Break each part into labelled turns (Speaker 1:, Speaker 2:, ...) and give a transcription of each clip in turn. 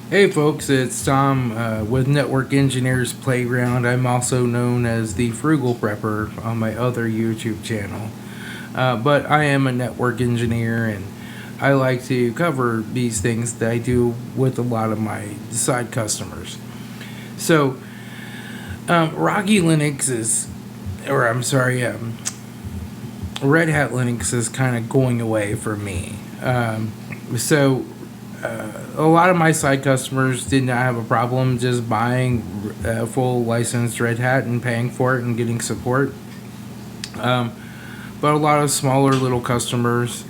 Speaker 1: Hey folks, it's Tom with Network Engineers Playground. I'm also known as the Frugal Prepper on my other YouTube channel. But I am a network engineer and I like to cover these things that I do with a lot of my side customers. So, Rocky Linux is, or I'm sorry, Red Hat Linux is kind of going away for me. So a lot of my side customers did not have a problem just buying full licensed Red Hat and paying for it and getting support. But a lot of smaller little customers,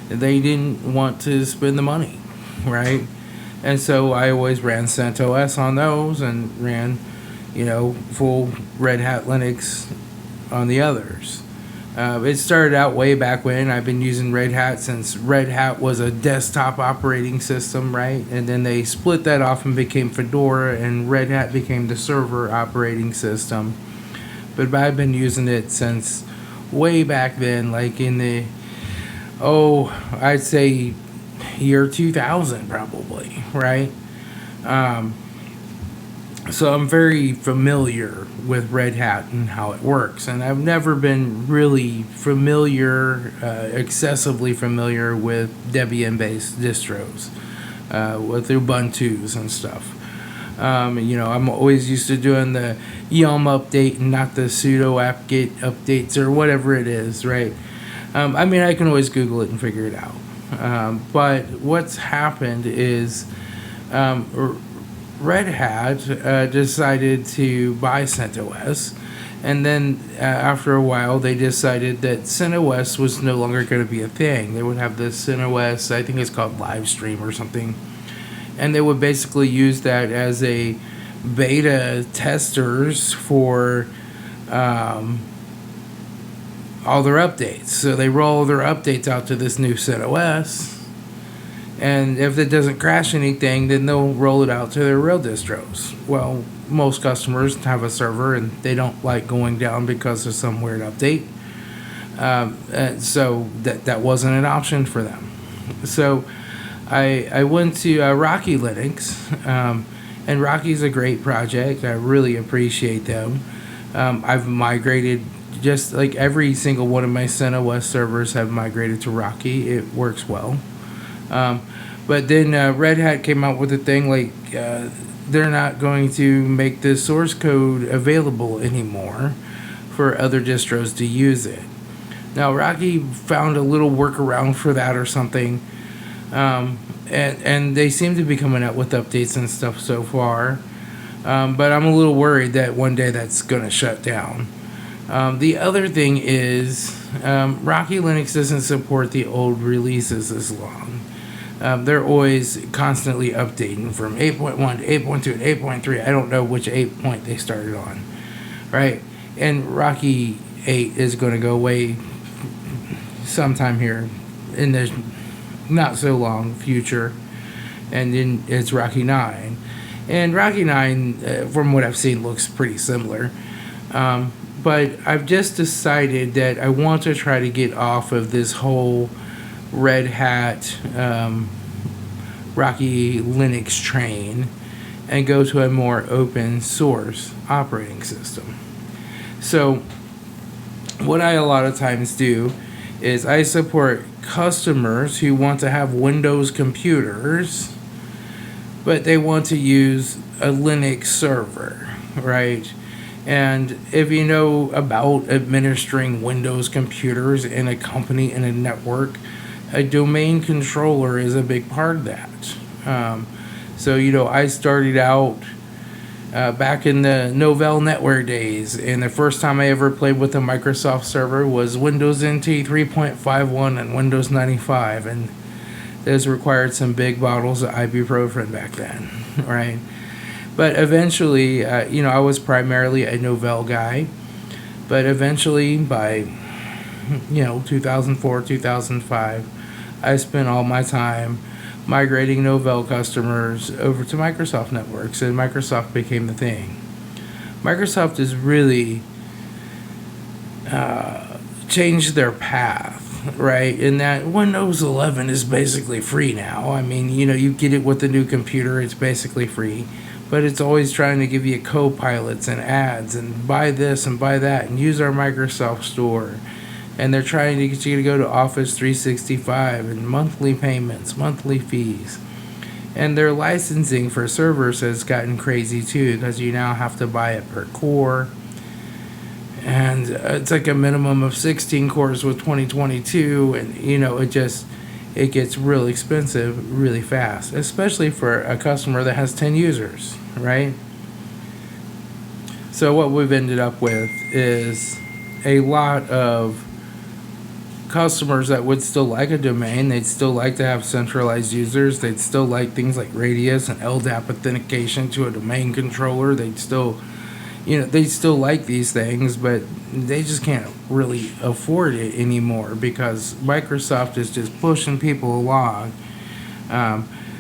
Speaker 1: they didn't want to spend the money, right? And so I always ran CentOS on those and ran, full Red Hat Linux on the others. It started out way back when. I've been using Red Hat since Red Hat was a desktop operating system, right? And then they split that off and became Fedora, and Red Hat became the server operating system. But I've been using it since way back then, like in the, I'd say year 2000 probably, right? So I'm very familiar with Red Hat and how it works, and I've never been really excessively familiar with Debian-based distros, with Ubuntu's and stuff. I'm always used to doing the yum update and not the sudo apt-get updates or whatever it is, right? I can always Google it and figure it out. But what's happened is Red Hat decided to buy CentOS, and then after a while they decided that CentOS was no longer going to be a thing. They would have this CentOS, I think it's called Livestream or something, and they would basically use that as a beta testers for all their updates. So they roll their updates out to this new CentOS, and if it doesn't crash anything, then they'll roll it out to their real distros. Well, most customers have a server and they don't like going down because of some weird update. And so that wasn't an option for them. So I went to Rocky Linux, and Rocky's a great project. I really appreciate them. I've migrated, just like every single one of my CentOS servers have migrated to Rocky. It works well. But then Red Hat came out with a thing like they're not going to make the source code available anymore for other distros to use it. Now Rocky found a little workaround for that or something, and they seem to be coming out with updates and stuff so far. But I'm a little worried that one day that's going to shut down. The other thing is Rocky Linux doesn't support the old releases as long. They're always constantly updating from 8.1 to 8.2 to 8.3. I don't know which 8 point they started on, right? And Rocky 8 is going to go away sometime here in the not so long future, and then it's Rocky 9. And Rocky 9, from what I've seen, looks pretty similar. But I've just decided that I want to try to get off of this whole Red Hat Rocky Linux train and go to a more open source operating system. So what I a lot of times do is I support customers who want to have Windows computers, but they want to use a Linux server, right? And if you know about administering Windows computers in a company, in a network, a domain controller is a big part of that. So I started out back in the Novell NetWare days, and the first time I ever played with a Microsoft server was Windows NT 3.51 and Windows 95, and those required some big bottles of ibuprofen back then, right? But eventually, I was primarily a Novell guy, but eventually by 2004, 2005, I spent all my time migrating Novell customers over to Microsoft networks, and Microsoft became the thing. Microsoft has really changed their path right? And that Windows 11 is basically free now. I mean, you know, you get it with the new computer, it's basically free. But it's always trying to give you co-pilots and ads and buy this and buy that and use our Microsoft Store. And they're trying to get you to go to Office 365 and monthly payments, monthly fees. And their licensing for servers has gotten crazy too, because you now have to buy it per core. And it's like a minimum of 16 cores with 2022. And, you know, it gets really expensive really fast, especially for a customer that has 10 users, right? So what we've ended up with is a lot of customers that would still like a domain. They'd still like to have centralized users. They'd still like things like Radius and LDAP authentication to a domain controller. They'd still, you know, they still like these things, but they just can't really afford it anymore because Microsoft is just pushing people along.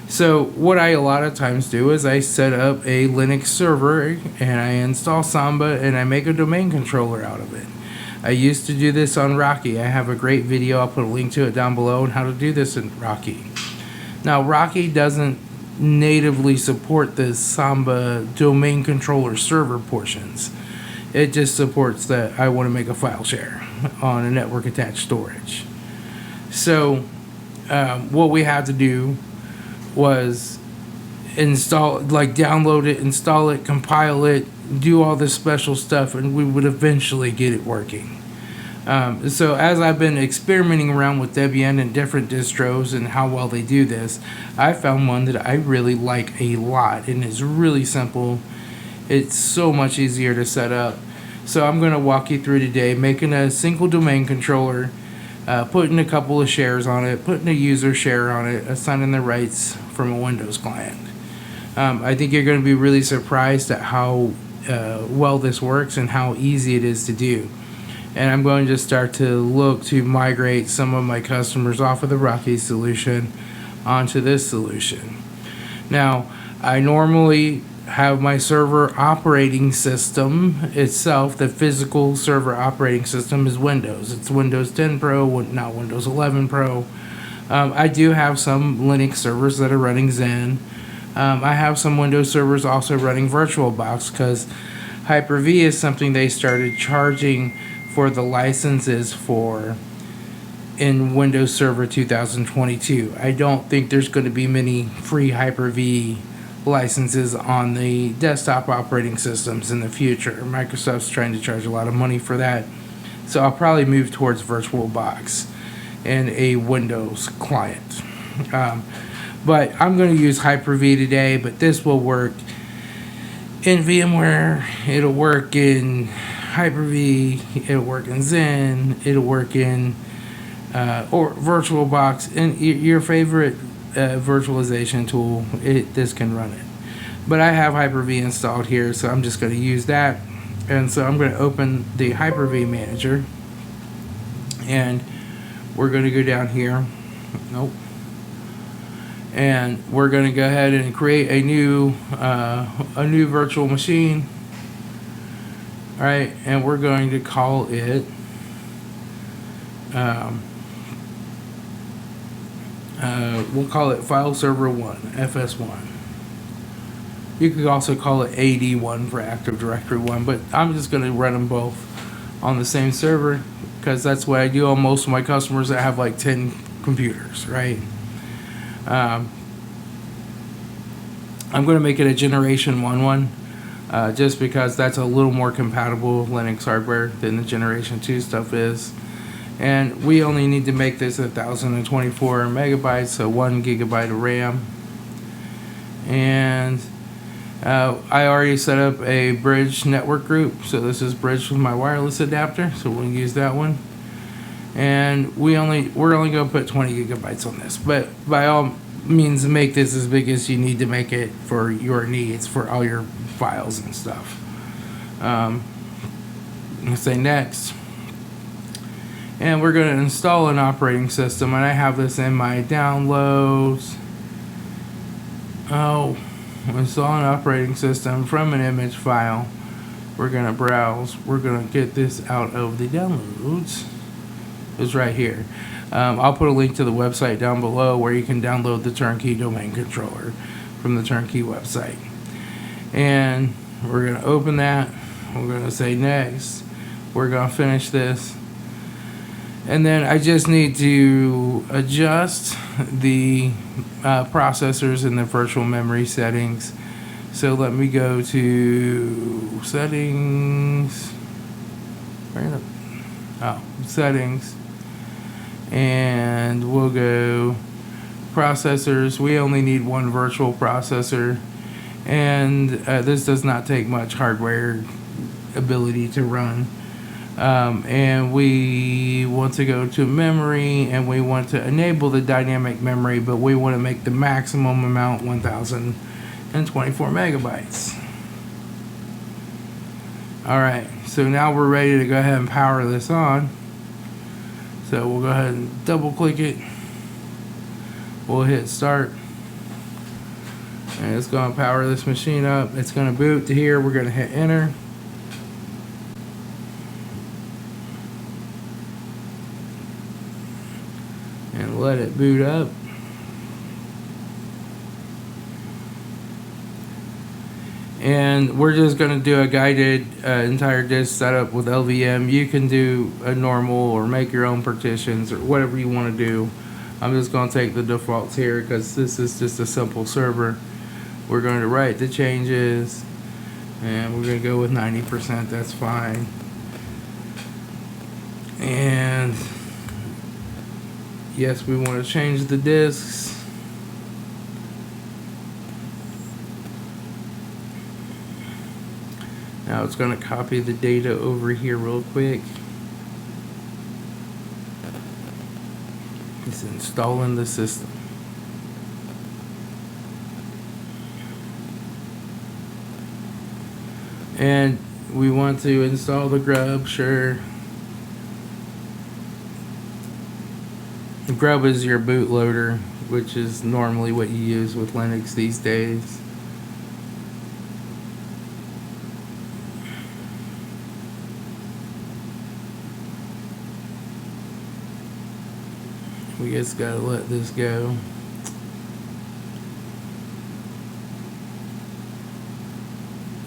Speaker 1: So what I a lot of times do is I set up a Linux server and I install Samba and I make a domain controller out of it. I used to do this on Rocky. I have a great video, I'll put a link to it down below, on how to do this in Rocky. Now Rocky doesn't natively support the Samba domain controller server portions. It just supports that I want to make a file share on a network attached storage. So what we had to do was install, like download it, install it, compile it, do all this special stuff, and we would eventually get it working. So as I've been experimenting around with Debian and different distros and how well they do this, I found one that I really like a lot, and it's really simple. It's so much easier to set up. So I'm going to walk you through today making a single domain controller, putting a couple of shares on it, putting a user share on it, assigning the rights from a Windows client. I think you're going to be really surprised at how well this works and how easy it is to do. And I'm going to start to look to migrate some of my customers off of the Rocky solution onto this solution. Now, I normally have my server operating system itself, the physical server operating system is Windows. It's Windows 10 Pro, not Windows 11 Pro. I do have some Linux servers that are running Zen. I have some Windows servers also running VirtualBox because Hyper-V is something they started charging for the licenses for in Windows Server 2022. I don't think there's going to be many free Hyper-V licenses on the desktop operating systems in the future. Microsoft's trying to charge a lot of money for that. So I'll probably move towards VirtualBox and a Windows client. But I'm going to use Hyper-V today, but this will work in VMware, it'll work in Hyper-V, it'll work in Zen, it'll work in or VirtualBox, and your favorite virtualization tool, this can run it. But I have Hyper-V installed here, so I'm just going to use that. And so I'm going to open the Hyper-V manager, and we're going to go down here. Nope. And we're going to go ahead and create a new virtual machine. All right, and we're going to call it we'll call it File Server 1, FS1. You could also call it AD1 for Active Directory 1, but I'm just going to run them both on the same server because that's what I do on most of my customers that have like 10 computers, right? I'm going to make it a Generation 1 one, just because that's a little more compatible with Linux hardware than the Generation 2 stuff is. And we only need to make this 1,024 megabytes, so 1 gigabyte of RAM. And I already set up a bridge network group, so this is bridged with my wireless adapter, so we'll use that one. And we're only going to put 20 gigabytes on this, but by all means make this as big as you need to make it for your needs, for all your files and stuff. Let's say next. And we're going to install an operating system, and I have this in my downloads. Install an operating system from an image file. We're going to browse. We're going to get this out of the downloads. is right here. I'll put a link to the website down below where you can download the Turnkey domain controller from the Turnkey website. And we're going to open that. We're going to say next. We're going to finish this. And then I just need to adjust the processors in the virtual memory settings. So let me go to settings. Settings. And we'll go processors. We only need one virtual processor. And this does not take much hardware ability to run. And we want to go to memory, and we want to enable the dynamic memory, but we want to make the maximum amount 1024 megabytes. Alright, so now we're ready to go ahead and power this on. So we'll go ahead and double click it. We'll hit start. And it's going to power this machine up. It's going to boot to here. We're going to hit enter. And let it boot up. And we're just going to do a guided entire disk setup with LVM. You can do a normal or make your own partitions or whatever you want to do. I'm just going to take the defaults here because this is just a simple server. We're going to write the changes, and we're going to go with 90%. That's fine. And yes, we want to change the disks. Now it's going to copy the data over here real quick. It's installing the system. And we want to install the grub, sure. The grub is your bootloader, which is normally what you use with Linux these days. We just gotta let this go.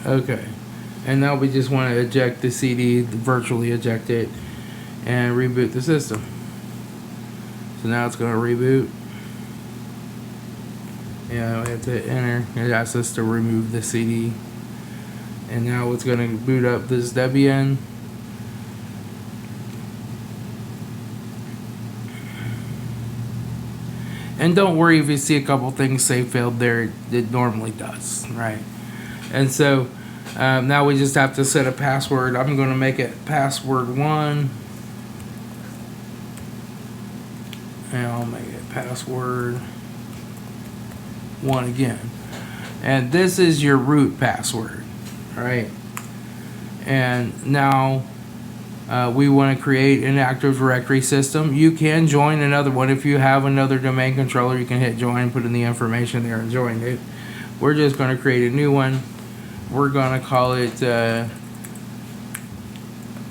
Speaker 1: Okay, and now we just want to eject the CD, virtually eject it, and reboot the system. So now it's going to reboot. Yeah, we have to hit enter. It asks us to remove the CD. And now it's going to boot up this Debian. And don't worry if you see a couple things say failed there, it normally does, right? And so now we just have to set a password. I'm going to make it password 1. And I'll make it password 1 again. And this is your root password, right? And now we want to create an Active Directory system. You can join another one. If you have another domain controller, you can hit join, put in the information there, and join it. We're just going to create a new one. We're going to call it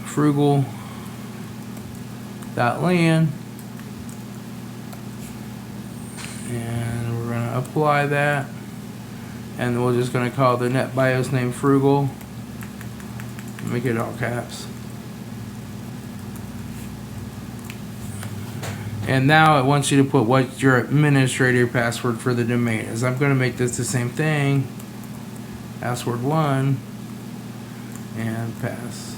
Speaker 1: frugal.lan. And we're going to apply that. And we're just going to call the NetBIOS name frugal. Make it all caps. And now it wants you to put what your administrator password for the domain is. I'm going to make this the same thing. Password 1 and password.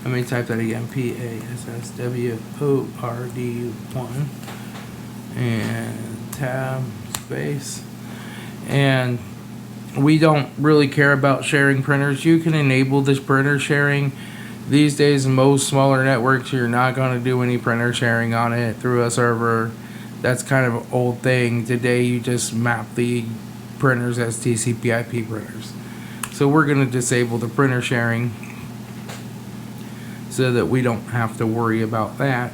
Speaker 1: Let me type that again. PASSWORD1 and tab space. And we don't really care about sharing printers. You can enable this printer sharing. These days, most smaller networks, you're not going to do any printer sharing on it through a server. That's kind of an old thing. Today, you just map the printers as TCP/IP printers. So we're going to disable the printer sharing so that we don't have to worry about that.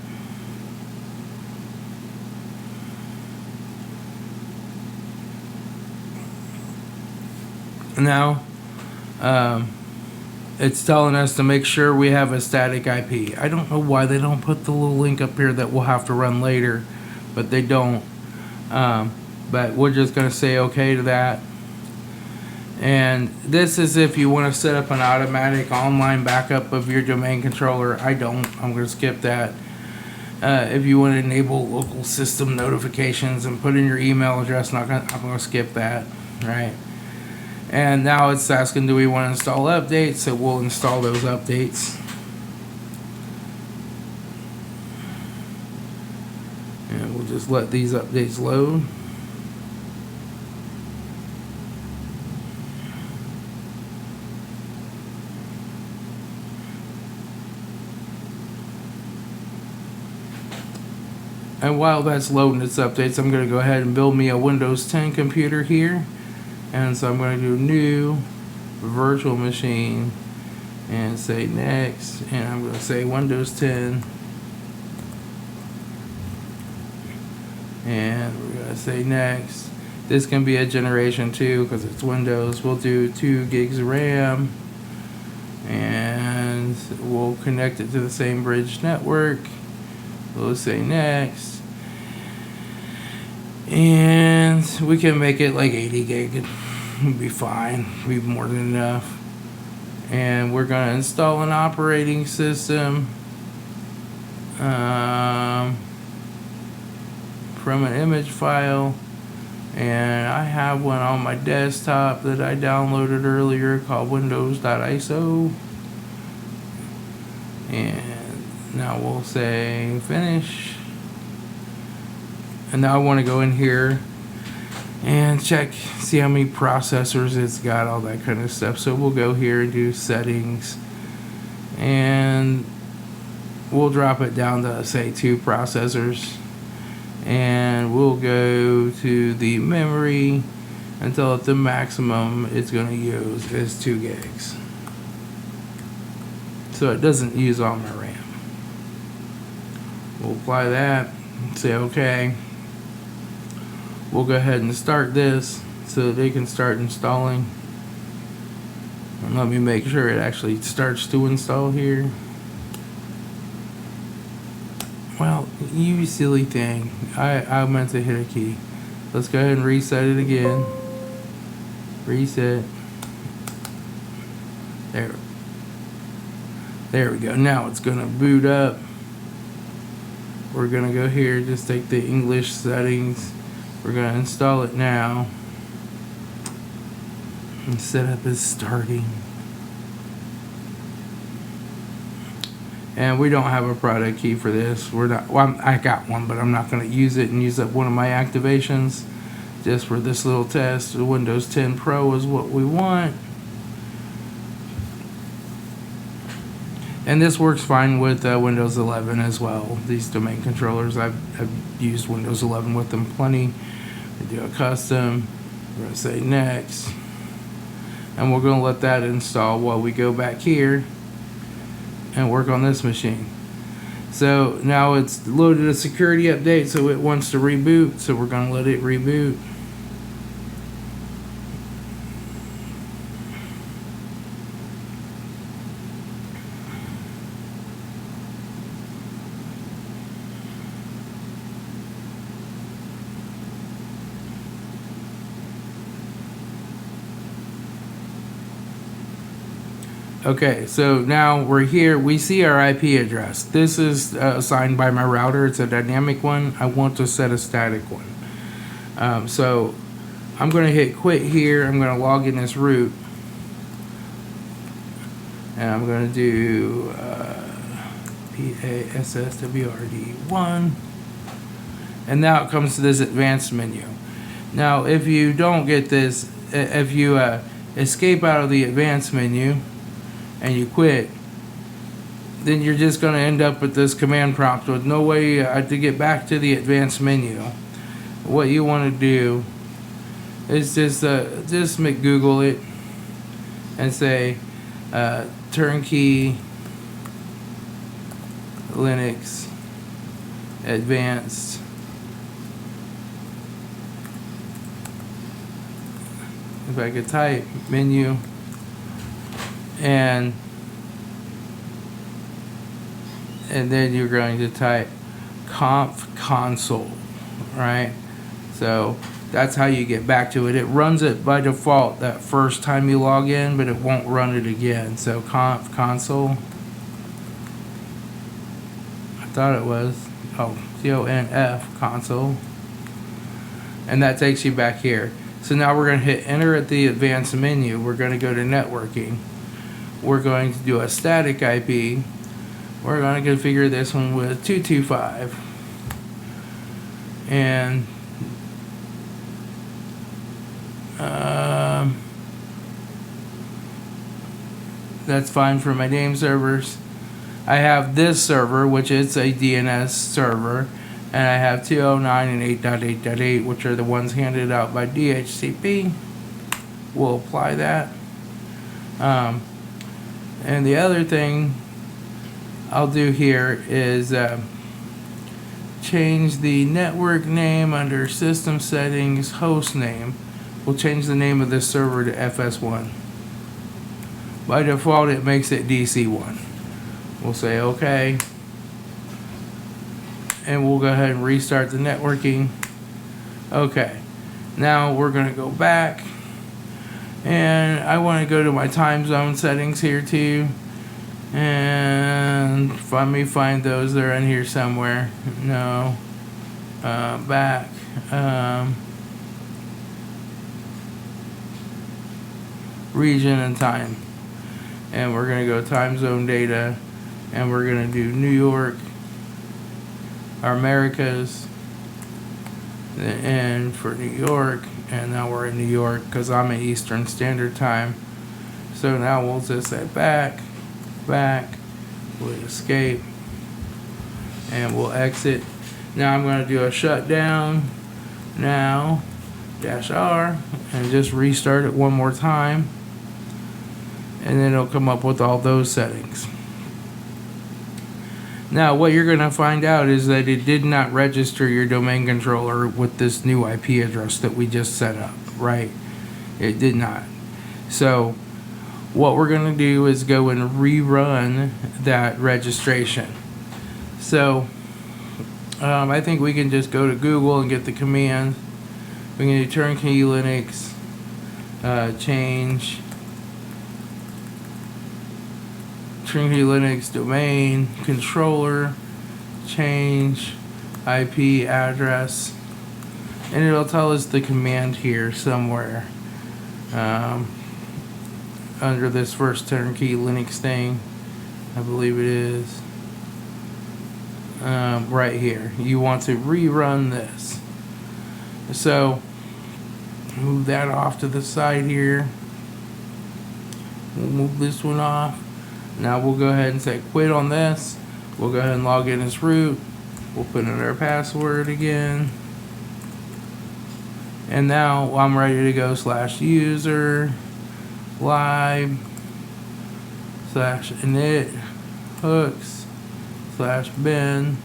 Speaker 1: Now, it's telling us to make sure we have a static IP. I don't know why they don't put the little link up here that we'll have to run later, but they don't. But we're just going to say okay to that. And this is if you want to set up an automatic online backup of your domain controller. I don't. I'm going to skip that. If you want to enable local system notifications and put in your email address, I'm going to skip that, right? And now it's asking, do we want to install updates? So we'll install those updates. And we'll just let these updates load. And while that's loading its updates, I'm going to go ahead and build me a Windows 10 computer here. And so I'm going to do new virtual machine and say next. And I'm going to say Windows 10. And we're going to say next. This can be a generation 2 because it's Windows. We'll do 2 gigs of RAM. And we'll connect it to the same bridge network. We'll say next. And we can make it like 80 gig. It'll be fine. It'll be more than enough. And we're going to install an operating system from an image file. And I have one on my desktop that I downloaded earlier called Windows.ISO. And now we'll say finish. And now I want to go in here and check, see how many processors it's got, all that kind of stuff. So we'll go here and do settings. And we'll drop it down to, say, 2 processors. And we'll go to the memory until at the maximum it's going to use is 2 gigs. So it doesn't use all my RAM. We'll apply that, say okay. We'll go ahead and start this so they can start installing. And let me make sure it actually starts to install here. Well, you silly thing. I meant to hit a key. Let's go ahead and reset it again. Reset. There we go. Now it's going to boot up. We're going to go here, just take the English settings. We're going to install it now. And setup is starting. And we don't have a product key for this. We're not. Well, I got one, but I'm not going to use it and use up one of my activations. Just for this little test, the Windows 10 Pro is what we want. And this works fine with Windows 11 as well. These domain controllers, I've used Windows 11 with them plenty. I do a custom. We're going to say next. And we're going to let that install while we go back here and work on this machine. So now it's loaded a security update, so it wants to reboot. So we're going to let it reboot. Okay, so now we're here. We see our IP address. This is assigned by my router. It's a dynamic one. I want to set a static one. So I'm going to hit quit here. I'm going to log in this root. And I'm going to do PASSWRD1. And now it comes to this advanced menu. Now, if you don't get this, if you escape out of the advanced menu, and you quit, then you're just going to end up with this command prompt with no way to get back to the advanced menu. What you want to do is just Google it and say Turnkey Linux Advanced. If I could type menu. And and then you're going to type conf console, right? So that's how you get back to it. It runs it by default that first time you log in, but it won't run it again. So conf console, I thought it was, CONF console, and that takes you back here. So now we're going to hit enter at the advanced menu. We're going to go to networking. We're going to do a static IP. We're going to configure this one with 225, and that's fine for my name servers. I have this server, which is a DNS server, and I have 209 and 8.8.8, which are the ones handed out by DHCP. We'll apply that. And the other thing I'll do here is change the network name under system settings, host name. We'll change the name of this server to FS1. By default, it makes it DC1. We'll say OK. And we'll go ahead and restart the networking. OK. Now we're going to go back. And I want to go to my time zone settings here too. And let me find those. They're in here somewhere. No. Back. Region and time. And we're going to go time zone data. And we're going to do New York, our Americas, and for New York. And now we're in New York because I'm at Eastern Standard Time. So now we'll just say back, we'll escape, and we'll exit. Now I'm going to do a shutdown now, -R, and just restart it one more time. And then it'll come up with all those settings. Now what you're going to find out is that it did not register your domain controller with this new IP address that we just set up, right? It did not. So what we're going to do is go and rerun that registration. So I think we can just go to Google and get the command. We can do Turnkey Linux, change Turnkey Linux domain controller, change IP address, and it'll tell us the command here somewhere under this first Turnkey Linux thing. I believe it is right here. You want to rerun this. So move that off to the side here. We'll move this one off. Now we'll go ahead and say quit on this. We'll go ahead and log in as root. We'll put in our password again. And now I'm ready to go /user live /inithooks /bin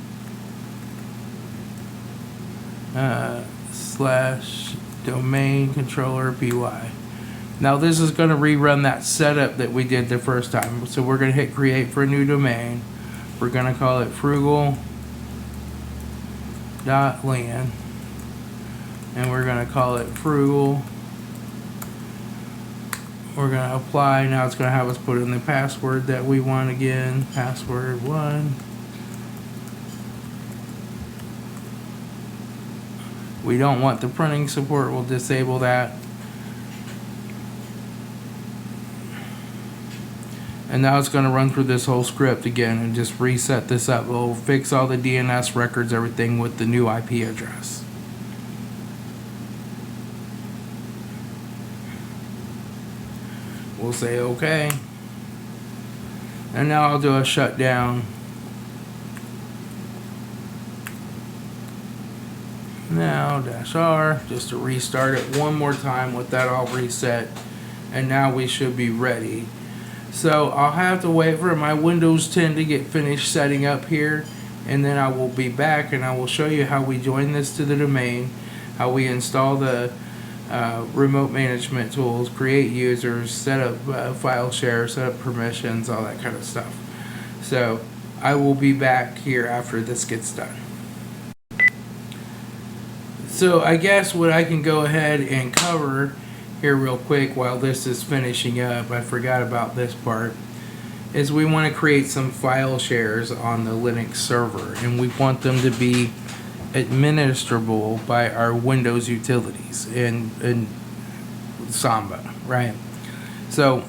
Speaker 1: /domain-controller.py. Now this is going to rerun that setup that we did the first time. So we're going to hit create for a new domain. We're going to call it frugal.lan. And we're going to call it frugal. We're going to apply. Now it's going to have us put in the password that we want again. Password 1. We don't want the printing support. We'll disable that. And now it's going to run through this whole script again and just reset this up. We'll fix all the DNS records, everything with the new IP address. We'll say OK. And now I'll do a shutdown. Now -R just to restart it one more time with that all reset. And now we should be ready. So I'll have to wait for my Windows 10 to get finished setting up here, and then I will be back and I will show you how we join this to the domain, how we install the remote management tools, create users, set up file share, set up permissions, all that kind of stuff. So I will be back here after this gets done. So I guess what I can go ahead and cover here real quick while this is finishing up, I forgot about this part, is we want to create some file shares on the Linux server, and we want them to be administrable by our Windows utilities in Samba, right? So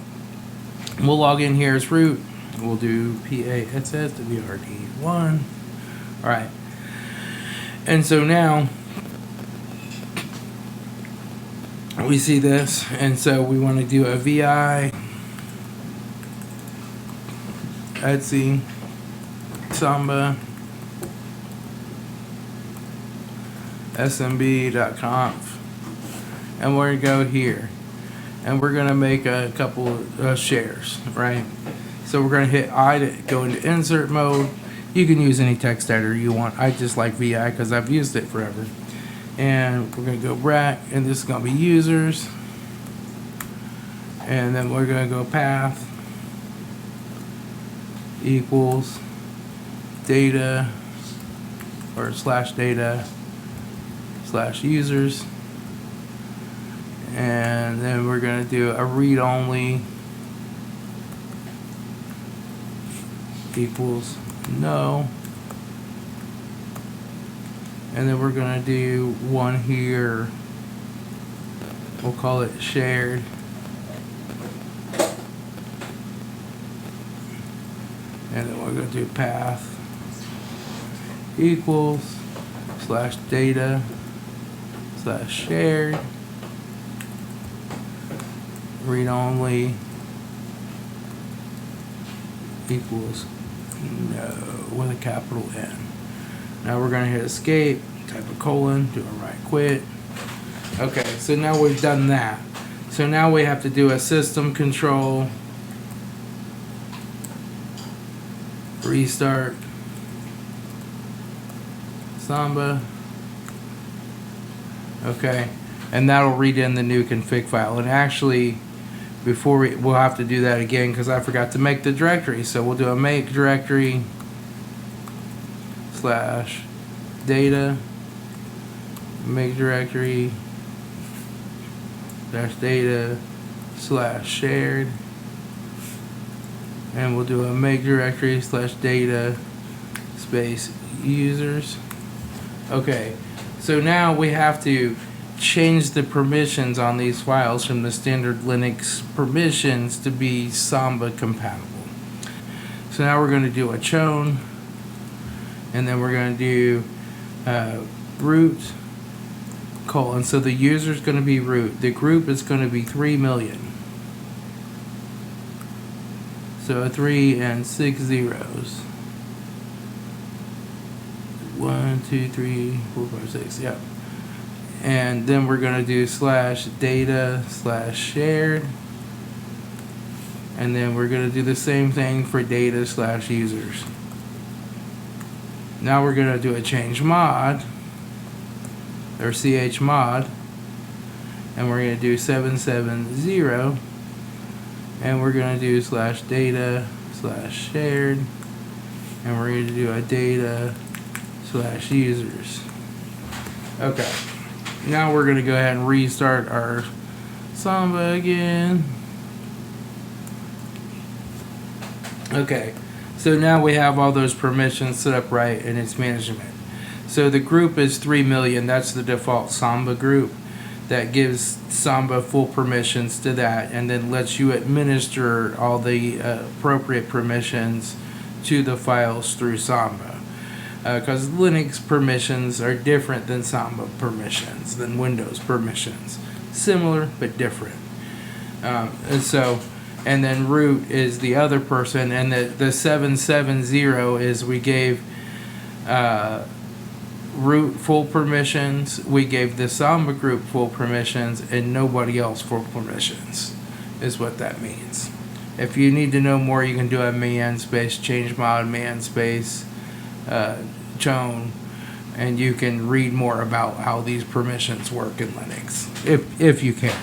Speaker 1: we'll log in here as root. We'll do PASSWRD1. All right. And so now we see this, and so we want to do a VI etc Samba smb.conf, and we're going to go here, and we're going to make a couple of shares, right? So we're going to hit I to go into insert mode. You can use any text editor you want. I just like VI because I've used it forever. And we're going to go back, and this is going to be users, and then we're going to go path equals data or slash data slash users, and then we're going to do a read only equals no, and then we're going to do one here, we'll call it shared, and then we're going to do path equals slash data slash shared read only equals no with a capital N. Now we're going to hit escape, type a colon, do a right quit. Okay, so now we've done that. So now we have to do a system control restart Samba. Okay, and that'll read in the new config file. And actually, before we'll have to do that again because I forgot to make the directory. So we'll do a make directory slash data make directory dash data slash shared, and we'll do a make directory slash data space users. Okay, so now we have to change the permissions on these files from the standard Linux permissions to be Samba compatible. So now we're going to do a chown, and then we're going to do root colon. So the user is going to be root. The group is going to be 3 million. So 3 and 6 zeros. 1, 2, 3, 4, 5, 6. Yep. And then we're going to do slash data slash shared, and then we're going to do the same thing for data slash users. Now we're going to do a change mod or chmod, and we're going to do 770, and we're going to do slash data slash shared, and we're going to do a data slash users. Okay. Now we're going to go ahead and restart our Samba again. Okay, so now we have all those permissions set up right in its management. So the group is 3 million. That's the default Samba group that gives Samba full permissions to that, and then lets you administer all the appropriate permissions to the files through Samba. Because Linux permissions are different than Samba permissions, than Windows permissions. Similar, but different. And then root is the other person, and the 770 is we gave root full permissions, we gave the Samba group full permissions, and nobody else full permissions, is what that means. If you need to know more, you can do a man space change mod man space chown, and you can read more about how these permissions work in Linux, if you can.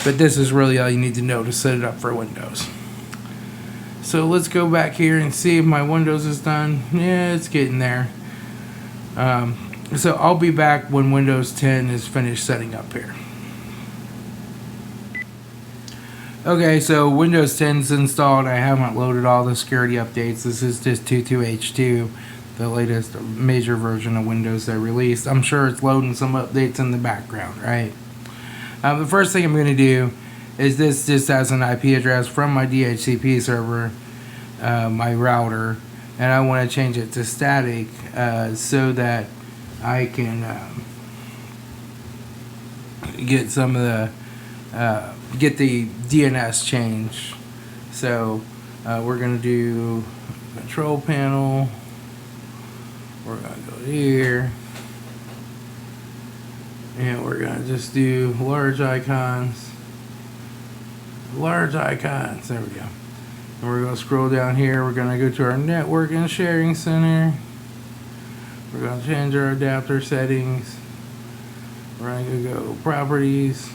Speaker 1: But this is really all you need to know to set it up for Windows. So let's go back here and see if my Windows is done. Yeah, it's getting there. So I'll be back when Windows 10 is finished setting up here. Okay, so Windows 10 is installed. I haven't loaded all the security updates. This is just 22H2, the latest major version of Windows they released. I'm sure it's loading some updates in the background, right? The first thing I'm going to do is this just has an IP address from my DHCP server, my router, and I want to change it to static so that I can get some of the get the DNS change. So we're going to do control panel. We're going to go here, and we're going to just do large icons. Large icons. There we go. And we're going to scroll down here. We're going to go to our network and sharing center. We're going to change our adapter settings. We're going to go properties.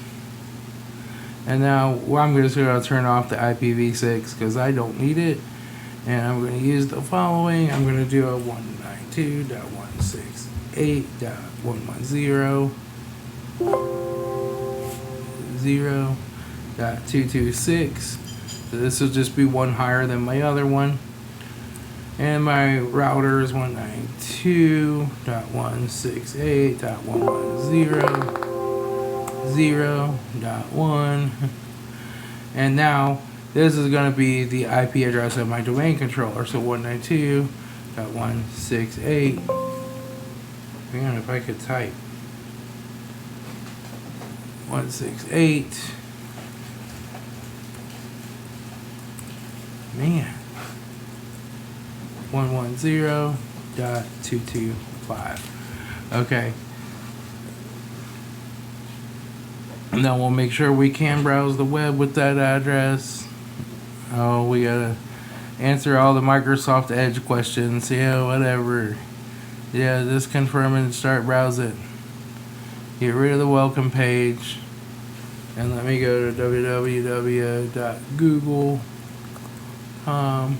Speaker 1: And now I'm just going to turn off the IPv6 because I don't need it. And I'm going to use the following. I'm going to do a 192.168.110.226. So this will just be one higher than my other one. And my router is 192.168.110.0.1. And now this is going to be the IP address of my domain controller. So 192.168. Man, if I could type 168. Man. 110.225. Okay. Now we'll make sure we can browse the web with that address. Oh, we gotta answer all the Microsoft Edge questions. Yeah, whatever. Yeah, just confirm and start browsing. Get rid of the welcome page. And let me go to www.google.com.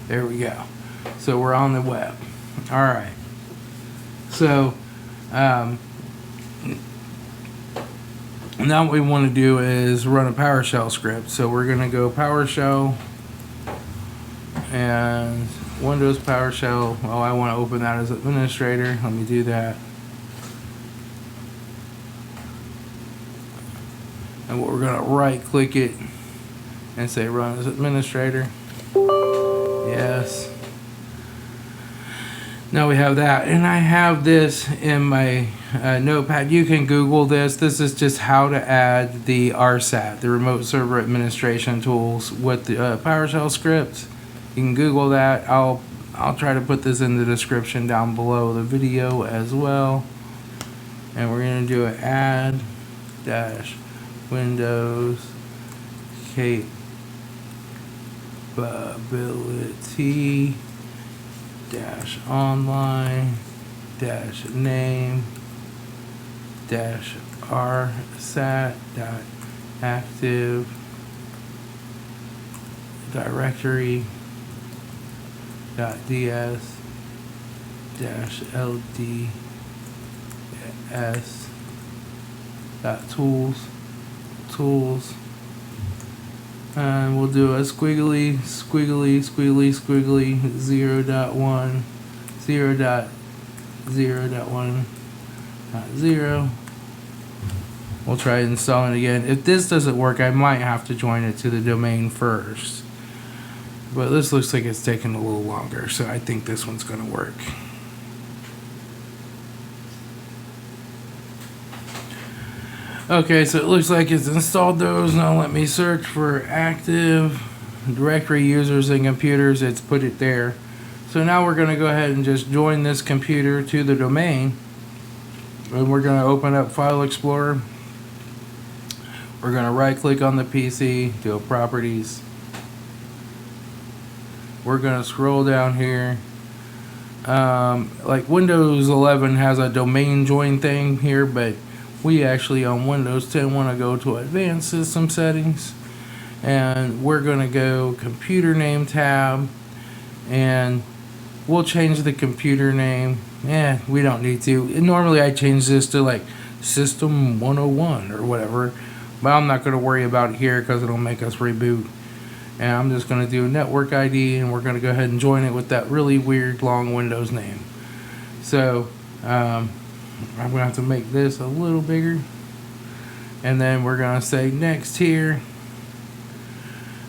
Speaker 1: There we go. So we're on the web. All right. So now what we want to do is run a PowerShell script. So we're going to go PowerShell and Windows PowerShell. Oh, I want to open that as administrator. Let me do that. And we're going to right click it and say run as administrator. Yes. Now we have that, and I have this in my notepad. You can Google this. This is just how to add the Rsat, the remote server administration tools, with the PowerShell script. You can Google that. I'll try to put this in the description down below the video as well. And we're going to do an Add-WindowsCapability -online -name .RSAT.ActiveDirectory.DS-LDS.Tools. And we'll do a squiggly 0.1 0.0.1.0. We'll try installing it again. If this doesn't work, I might have to join it to the domain first. But this looks like it's taking a little longer, so I think this one's going to work. Okay, so it looks like it's installed those. Now let me search for Active Directory users and computers. It's put it there. So now we're going to go ahead and just join this computer to the domain. And we're going to open up File Explorer. We're going to right click on the PC, do properties. We're going to scroll down here. Like Windows 11 has a domain join thing here, but we actually on Windows 10 want to go to Advanced System Settings, and we're going to go Computer Name tab, and we'll change the computer name. We don't need to. Normally I change this to like System 101 or whatever, but I'm not going to worry about it here because it'll make us reboot. And I'm just going to do network ID, and we're going to go ahead and join it with that really weird long Windows name. So I'm going to have to make this a little bigger, and then we're going to say next here,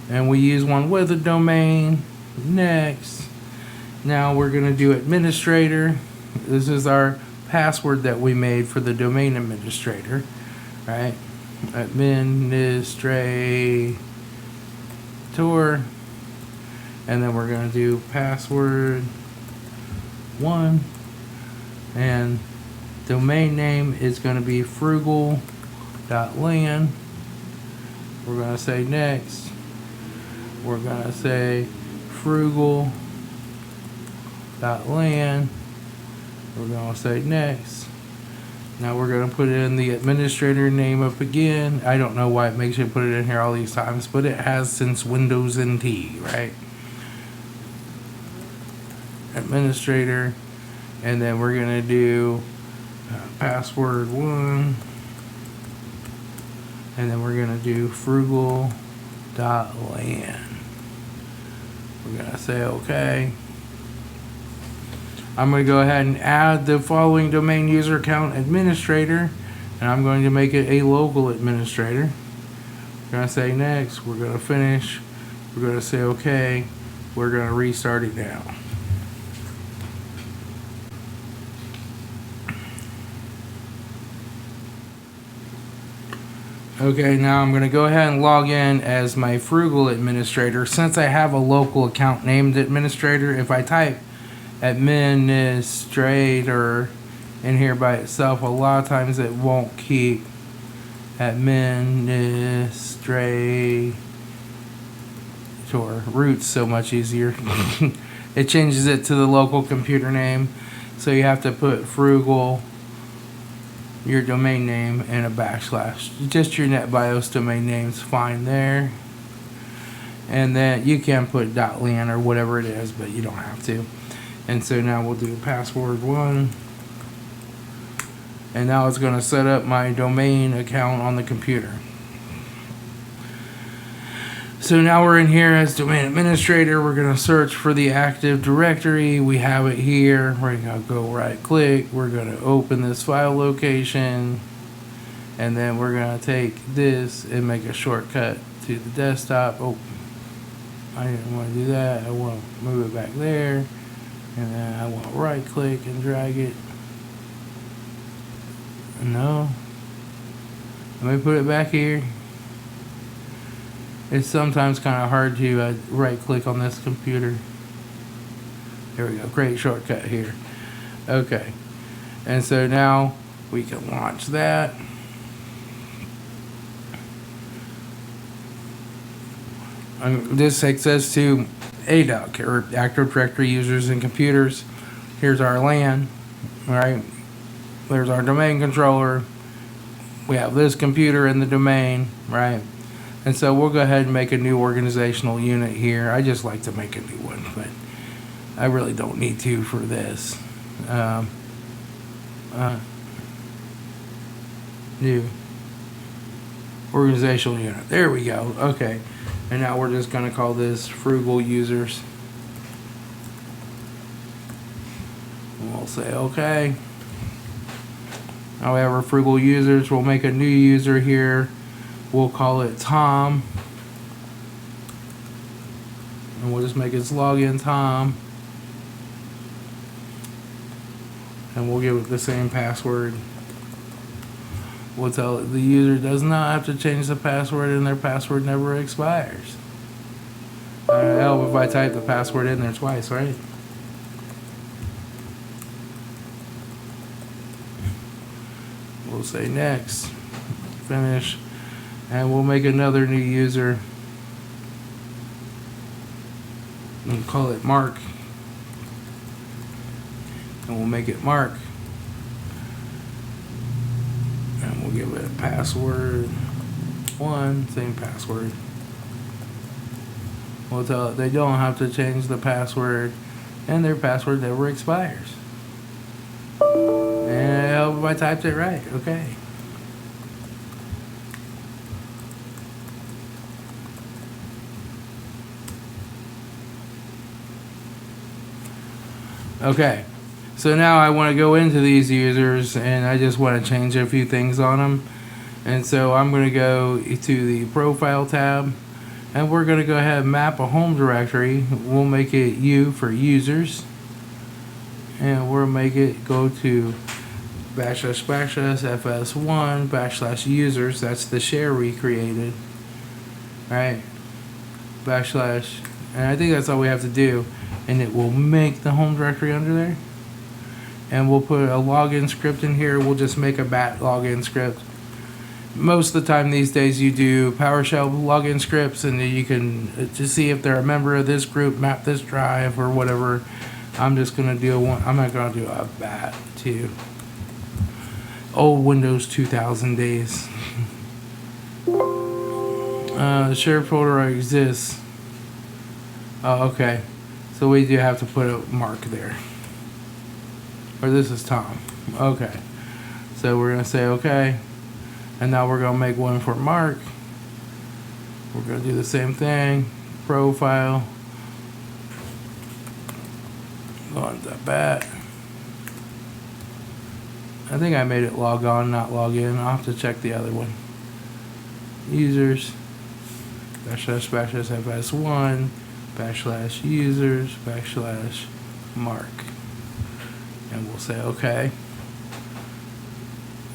Speaker 1: and we use one with a domain. Next. Now we're going to do administrator. This is our password that we made for the domain administrator, right? Administrator. And then we're going to do password 1, and domain name is going to be frugal.lan. We're going to say next. We're going to say frugal.lan. We're going to say next. Now we're going to put in the administrator name up again. I don't know why it makes you put it in here all these times, but it has since Windows NT, right? Administrator. And then we're going to do password 1. And then we're going to do frugal.lan. We're going to say OK. I'm going to go ahead and add the following domain user account administrator, and I'm going to make it a local administrator. We're going to say next. We're going to finish. We're going to say OK. We're going to restart it now. Okay, now I'm going to go ahead and log in as my frugal administrator. Since I have a local account named administrator, if I type administrator in here by itself, a lot of times it won't keep administrator. Root's so much easier. It changes it to the local computer name, so you have to put frugal, your domain name, and a backslash. Just your NetBIOS domain name's fine there, and then you can put .lan or whatever it is, but you don't have to. And so now we'll do password 1, and now it's going to set up my domain account on the computer. So now we're in here as domain administrator. We're going to search for the Active Directory. We have it here. We're going to go right click. We're going to open this file location, and then we're going to take this and make a shortcut to the desktop. Oh, I didn't want to do that. I want to move it back there. And then I want to right click and drag it. No. Let me put it back here. It's sometimes kind of hard to right click on this computer. There we go. Great shortcut here. Okay. And so now we can launch that. This takes us to ADUC, or Active Directory Users and Computers. Here's our LAN, right? There's our domain controller. We have this computer in the domain, right? And so we'll go ahead and make a new organizational unit here. I just like to make a new one, but I really don't need to for this. New organizational unit. There we go. Okay. And now we're just going to call this Frugal Users. And we'll say OK. Now we have our Frugal Users. We'll make a new user here. We'll call it Tom. And we'll just make its login Tom. And we'll give it the same password. We'll tell it the user does not have to change the password, and their password never expires. Help if I type the password in there twice, right? We'll say next, finish, and we'll make another new user. We'll call it Mark, and we'll make it Mark. we'll give it a password 1, same password. We'll tell it they don't have to change the password, and their password never expires. And I hope I typed it right. Okay. Okay, so now I want to go into these users and I just want to change a few things on them. And so I'm going to go to the profile tab and we're going to go ahead and map a home directory. We'll make it U for users, and we'll make it go to //fs1 /users. That's the share we created, right? / and I think that's all we have to do, and it will make the home directory under there. And we'll put a login script in here. We'll just make a bat login script. Most of the time these days you do PowerShell login scripts, and you can just see if they're a member of this group, map this drive or whatever. I'm just gonna do one. I'm not gonna do a bat too. Old Windows 2000 days. The shared folder exists. Oh, okay. So we do have to put a mark there. Or this is Tom. Okay. So we're gonna say okay. And now we're going to make one for Mark. We're going to do the same thing. Profile. Go on to bat. I think I made it log on, not log in. I'll have to check the other one. Users. //fs1 /users /Mark. And we'll say okay.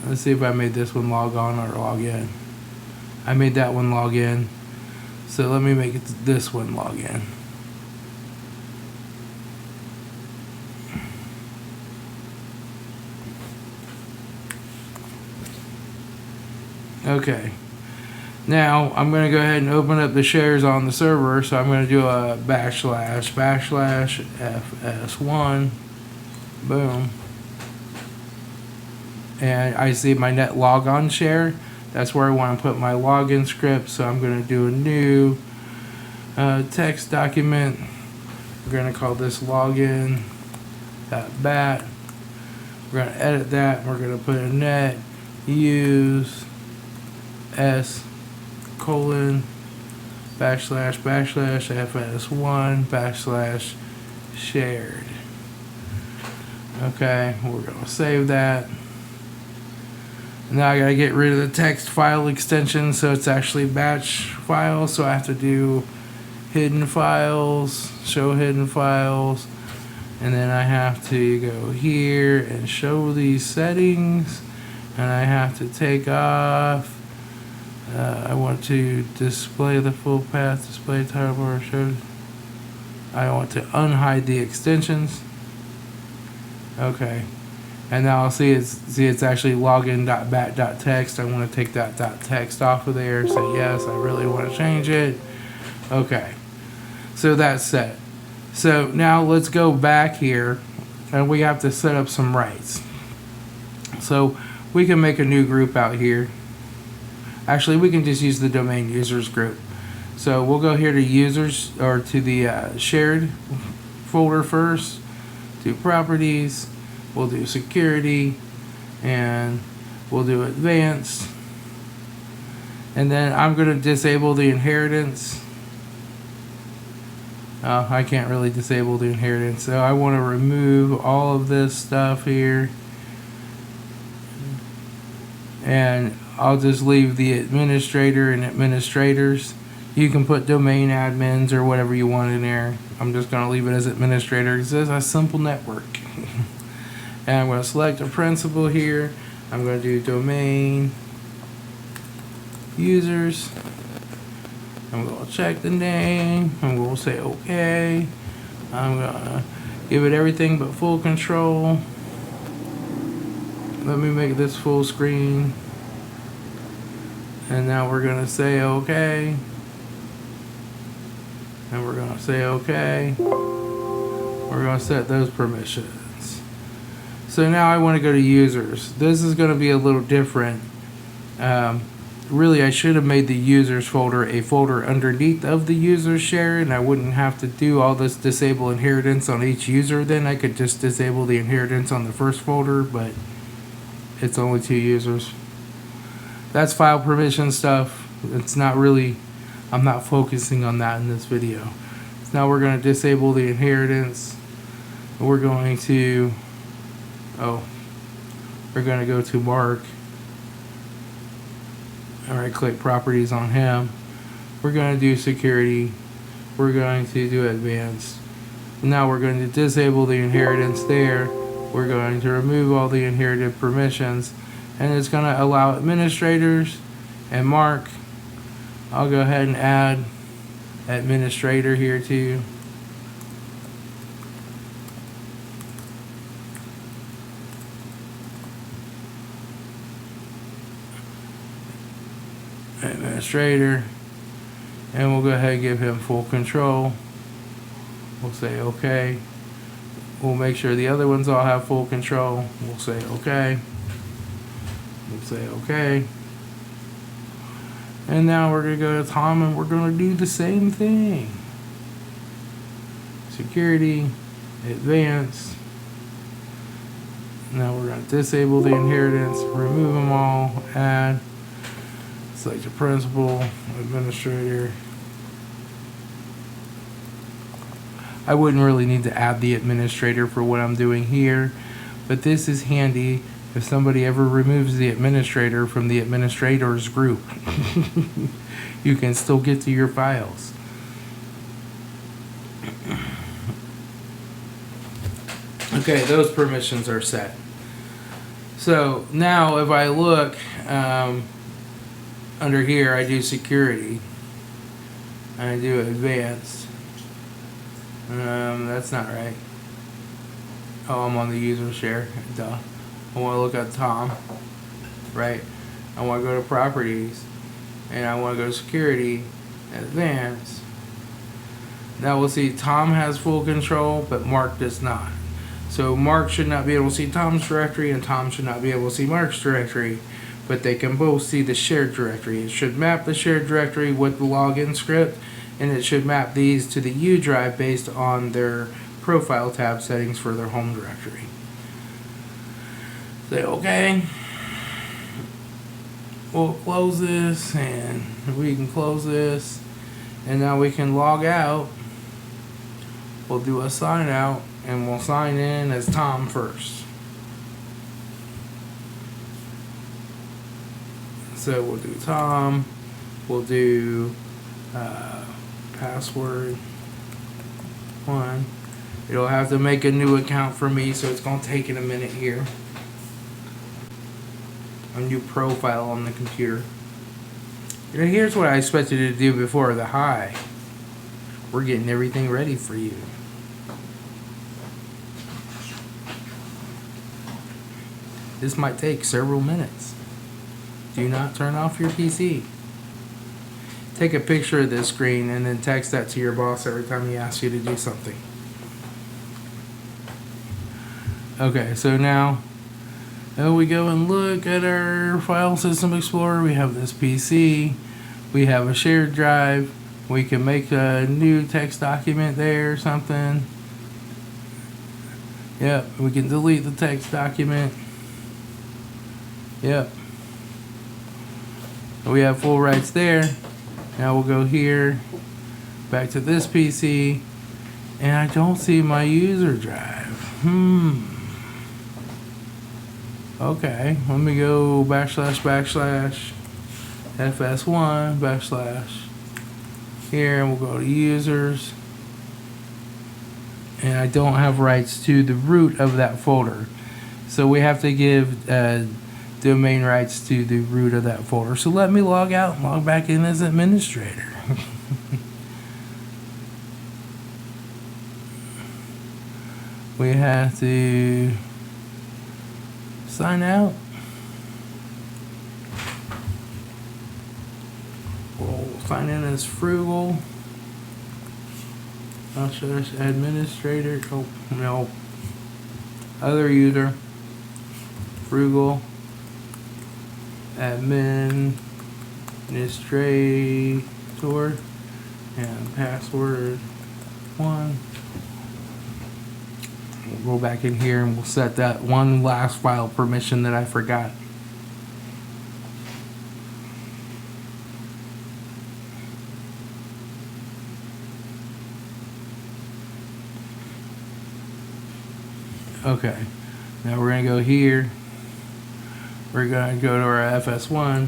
Speaker 1: Let's see if I made this one log on or log in. I made that one log in. So let me make it this one log in. Okay. Now I'm going to go ahead and open up the shares on the server. So I'm going to do a //fs1. Boom. And I see my net logon share. That's where I want to put my login script. So I'm going to do a new text document. We're going to call this login.bat. We're going to edit that. We're going to put a net use s colon / fs1 / shared. Okay, we're going to save that. Now I gotta get rid of the text file extension, so it's actually batch file. So I have to do hidden files, show hidden files, and then I have to go here and show these settings, and I have to take off. I want to display the full path, display title bar, show. I want to unhide the extensions. Okay. And now I'll see it's actually login.bat.text. I want to take that .text off of there. Say yes, I really want to change it. Okay, so that's set. So now let's go back here, and we have to set up some rights. So we can make a new group out here. Actually, we can just use the domain users group. So we'll go here to users, or to the shared folder first. Do properties. We'll do security, and we'll do advanced, and then I'm going to disable the inheritance. I can't really disable the inheritance, so I want to remove all of this stuff here, and I'll just leave the administrator and administrators. You can put domain admins or whatever you want in there. I'm just going to leave it as administrator. It says a simple network. And I'm going to select a principal here. I'm going to do domain users. I'm going to check the name, and we'll say okay. I'm going to give it everything but full control. Let me make this full screen. And now we're going to say okay. And we're going to say okay. We're going to set those permissions. So now I want to go to users. This is going to be a little different Really, I should have made the users folder a folder underneath of the user share, and I wouldn't have to do all this disable inheritance on each user. Then I could just disable the inheritance on the first folder, but it's only 2 users. That's file permission stuff. It's not really, I'm not focusing on that in this video. So now we're going to disable the inheritance. We're going to, we're going to go to Mark. Alright, click properties on him. We're going to do security. We're going to do advanced. Now we're going to disable the inheritance there. We're going to remove all the inherited permissions. And it's going to allow administrators and Mark. I'll go ahead and add administrator here too. Administrator, and we'll go ahead and give him full control. We'll say okay. We'll make sure the other ones all have full control. We'll say okay. We'll say okay. And now we're going to go to Tom and we're going to do the same thing. Security, advanced. Now we're going to disable the inheritance, remove them all, add. Select the principal, administrator. I wouldn't really need to add the administrator for what I'm doing here, but this is handy if somebody ever removes the administrator from the administrators group. You can still get to your files. Okay, those permissions are set. So now if I look, under here I do security, I do advanced. That's not right. Oh, I'm on the user share. Duh. I want to look at Tom, right? I want to go to properties, and I want to go to security, advanced. Now we'll see Tom has full control, but Mark does not. So Mark should not be able to see Tom's directory, and Tom should not be able to see Mark's directory. But they can both see the shared directory. It should map the shared directory with the login script, and it should map these to the U drive based on their profile tab settings for their home directory. Say okay. We'll close this, and we can close this, and now we can log out. We'll do a sign out, and we'll sign in as Tom first. So we'll do Tom, we'll do password 1. It'll have to make a new account for me, so it's going to take it a minute here. A new profile on the computer. You know, here's what I expected to do before the hi. We're getting everything ready for you. This might take several minutes. Do not turn off your PC. Take a picture of this screen and then text that to your boss every time he asks you to do something. Okay, so now we go and look at our file system explorer. We have this PC. We have a shared drive. We can make a new text document there or something. Yep, we can delete the text document. Yep. We have full rights there. Now we'll go here, back to this PC, and I don't see my user drive. Okay, let me go / fs1 / here, and we'll go to users, and I don't have rights to the root of that folder, so we have to give domain rights to the root of that folder. So let me log out and log back in as administrator. We have to sign out. We'll sign in as frugal. Administrator. Oh no. Other user. Frugal. administrator and password 1. We'll go back in here and we'll set that one last file permission that I forgot. Okay, now we're going to go here. We're going to go to our FS1.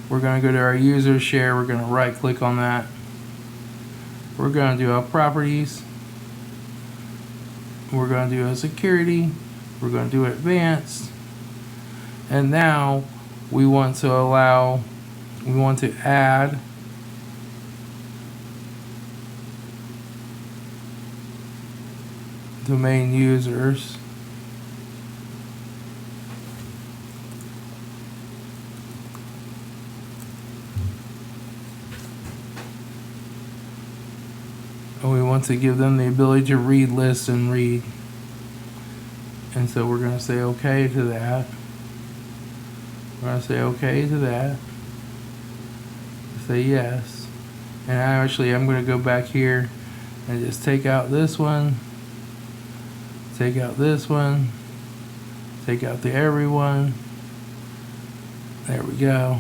Speaker 1: We're going to go to our user share. We're going to right click on that. We're going to do our properties. We're going to do a security. We're going to do advanced. And now we want to add domain users. And we want to give them the ability to read lists and read. And so we're going to say okay to that. We're going to say okay to that. Say yes. And I'm going to go back here and just take out this one. Take out this one. Take out the everyone. There we go.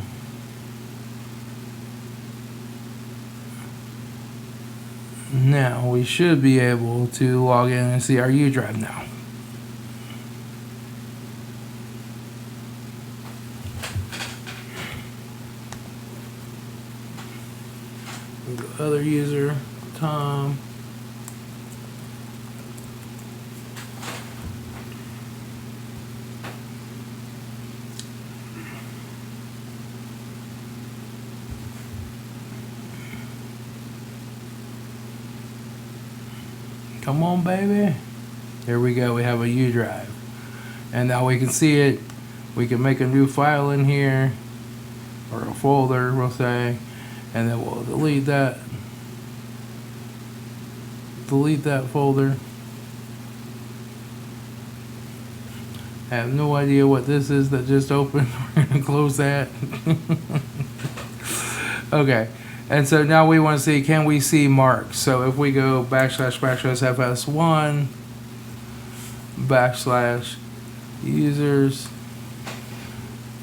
Speaker 1: Now we should be able to log in and see our U drive now. We'll go other user, Tom. Come on, baby. There we go. We have a U drive. And now we can see it. We can make a new file in here, or a folder, we'll say, and then we'll delete that. Delete that folder. I have no idea what this is that just opened. We're going to close that. Okay. And so now we want to see, can we see marks? So if we go //fs1 /users,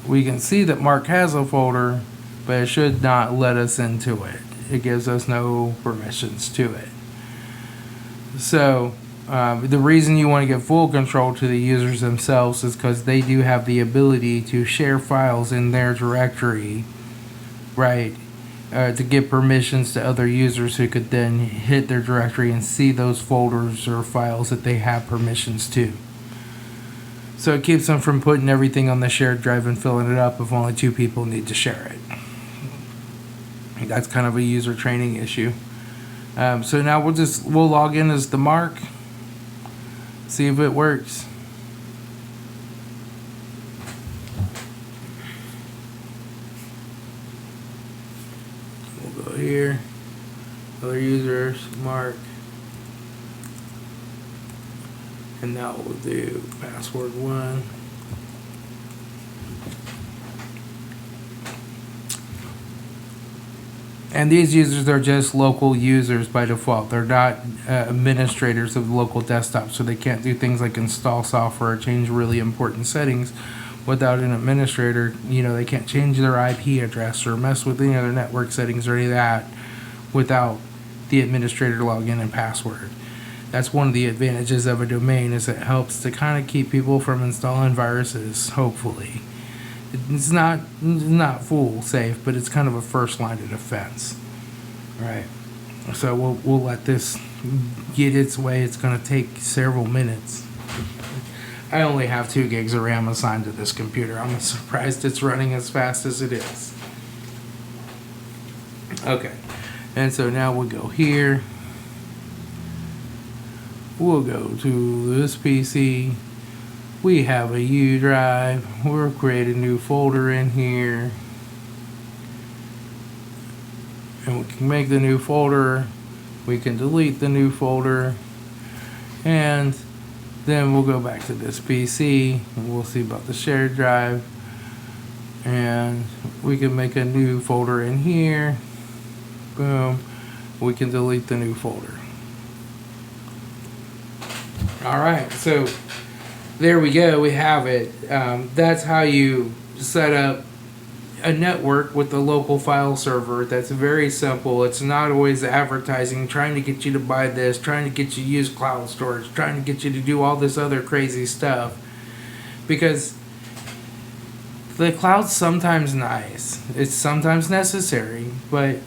Speaker 1: we can see that Mark has a folder, but it should not let us into it. It gives us no permissions to it. So the reason you want to give full control to the users themselves is because they do have the ability to share files in their directory, right? To give permissions to other users who could then hit their directory and see those folders or files that they have permissions to. So it keeps them from putting everything on the shared drive and filling it up if only 2 people need to share it. That's kind of a user training issue. So now we'll log in as the Mark, see if it works. Here, other users, Mark, and now we'll do password 1. And these users are just local users by default. They're not administrators of local desktops, so they can't do things like install software or change really important settings without an administrator. You know, they can't change their IP address or mess with any other network settings or any of that without the administrator login and password. That's one of the advantages of a domain, is it helps to kind of keep people from installing viruses, hopefully. It's not full safe, but it's kind of a first line of defense. Right. So we'll let this get its way. It's going to take several minutes. I only have 2 gigs of RAM assigned to this computer. I'm surprised it's running as fast as it is. Okay. And so now we'll go here. We'll go to this PC. We have a U drive. We'll create a new folder in here. And we can make the new folder. We can delete the new folder. And then we'll go back to this PC and we'll see about the shared drive. And we can make a new folder in here. Boom. We can delete the new folder. Alright, so there we go. We have it. That's how you set up a network with a local file server. That's very simple. It's not always advertising, trying to get you to buy this, trying to get you to use cloud storage, trying to get you to do all this other crazy stuff. Because the cloud's sometimes nice. It's sometimes necessary, but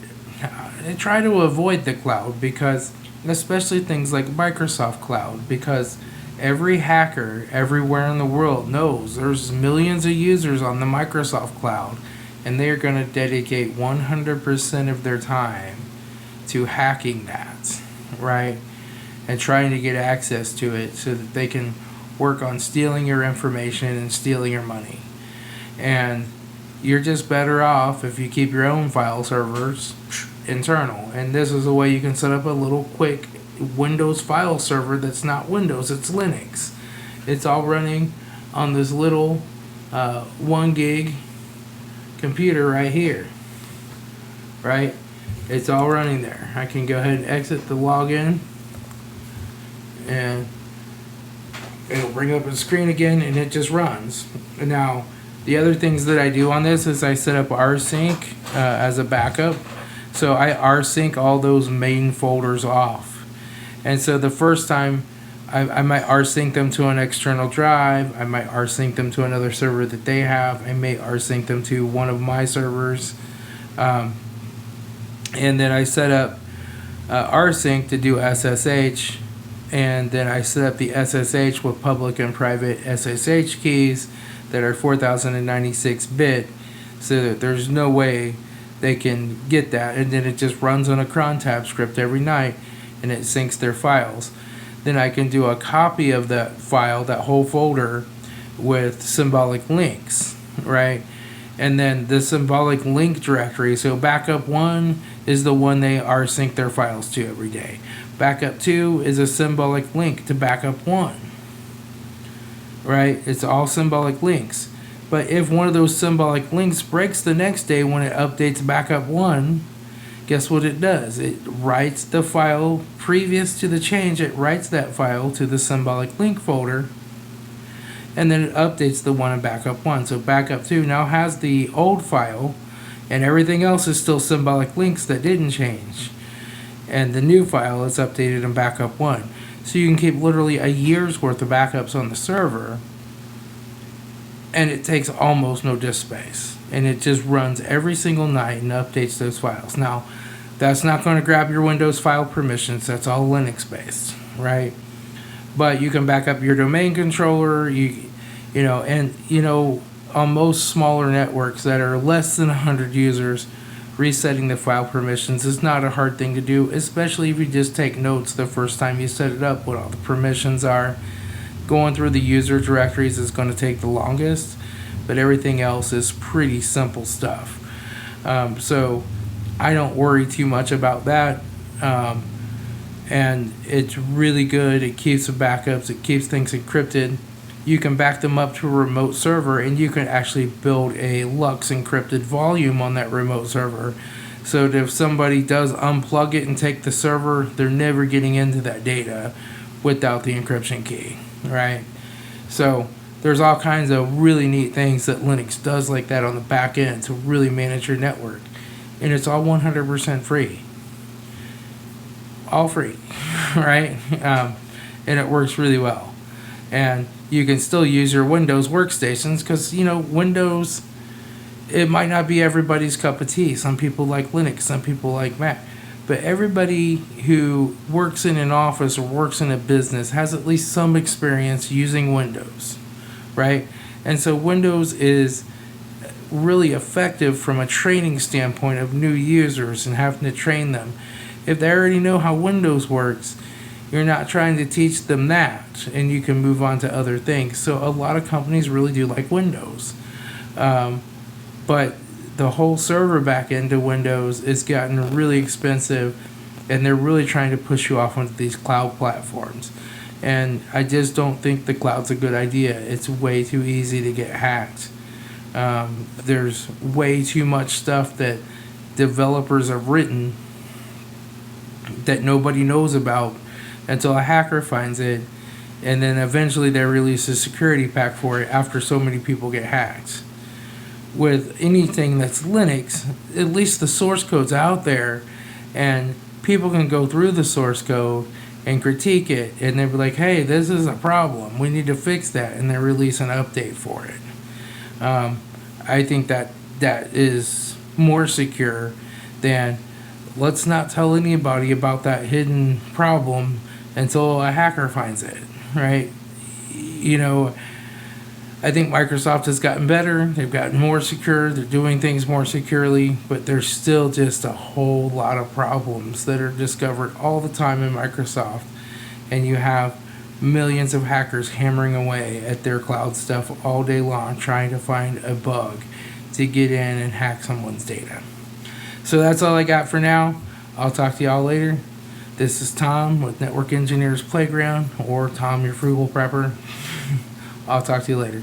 Speaker 1: I try to avoid the cloud, because especially things like Microsoft Cloud, because every hacker everywhere in the world knows there's millions of users on the Microsoft Cloud, and they're going to dedicate 100% of their time to hacking that, right? And trying to get access to it so that they can work on stealing your information and stealing your money. And you're just better off if you keep your own file servers internal. And this is a way you can set up a little quick Windows file server that's not Windows, it's Linux. It's all running on this little 1 gig computer right here, right? It's all running there. I can go ahead and exit the login, and it'll bring up a screen again, and it just runs. Now, the other things that I do on this is I set up rsync as a backup. So I rsync all those main folders off. And so the first time I might rsync them to an external drive. I might rsync them to another server that they have. I may rsync them to one of my servers. And then I set up rsync to do SSH. And then I set up the SSH with public and private SSH keys that are 4096 bit, so that there's no way they can get that. And then it just runs on a cron tab script every night, and it syncs their files. Then I can do a copy of that file, that whole folder, with symbolic links, right? And then the symbolic link directory, so backup 1 is the one they rsync their files to every day. Backup 2 is a symbolic link to backup 1, right? It's all symbolic links. But if one of those symbolic links breaks the next day when it updates backup 1, guess what it does? It writes the file previous to the change. It writes that file to the symbolic link folder, and then it updates the one in backup 1. So backup 2 now has the old file, and everything else is still symbolic links that didn't change. And the new file is updated in backup 1. So you can keep literally a year's worth of backups on the server, and it takes almost no disk space. And it just runs every single night and updates those files. Now, that's not going to grab your Windows file permissions. That's all Linux based, right? But you can back up your domain controller, on most smaller networks that are less than 100 users, resetting the file permissions is not a hard thing to do, especially if you just take notes the first time you set it up, what all the permissions are. Going through the user directories is going to take the longest, but everything else is pretty simple stuff. So I don't worry too much about that. And it's really good. It keeps the backups. It keeps things encrypted. You can back them up to a remote server, and you can actually build a Lux encrypted volume on that remote server, so that if somebody does unplug it and take the server, they're never getting into that data without the encryption key, right? So there's all kinds of really neat things that Linux does like that on the back end to really manage your network. And it's all 100% free. All free, right? And it works really well. And you can still use your Windows workstations, because, Windows, it might not be everybody's cup of tea. Some people like Linux, some people like Mac. But everybody who works in an office or works in a business has at least some experience using Windows, right? And so Windows is really effective from a training standpoint of new users and having to train them. If they already know how Windows works, you're not trying to teach them that, and you can move on to other things. So a lot of companies really do like Windows. But the whole server back into Windows is gotten really expensive, and they're really trying to push you off onto these cloud platforms. And I just don't think the cloud's a good idea. It's way too easy to get hacked. There's way too much stuff that developers have written that nobody knows about until a hacker finds it, and then eventually they release a security pack for it after so many people get hacked. With anything that's Linux, at least the source code's out there, and people can go through the source code and critique it, and they'll be like, hey, this is a problem, we need to fix that, and they release an update for it. I think that is more secure than let's not tell anybody about that hidden problem until a hacker finds it, right? You know, I think Microsoft has gotten better. They've gotten more secure. They're doing things more securely, but there's still just a whole lot of problems that are discovered all the time in Microsoft. And you have millions of hackers hammering away at their cloud stuff all day long trying to find a bug to get in and hack someone's data. So that's all I got for now. I'll talk to y'all later. This is Tom with Network Engineers Playground, or Tom Your Frugal Prepper. I'll talk to you later.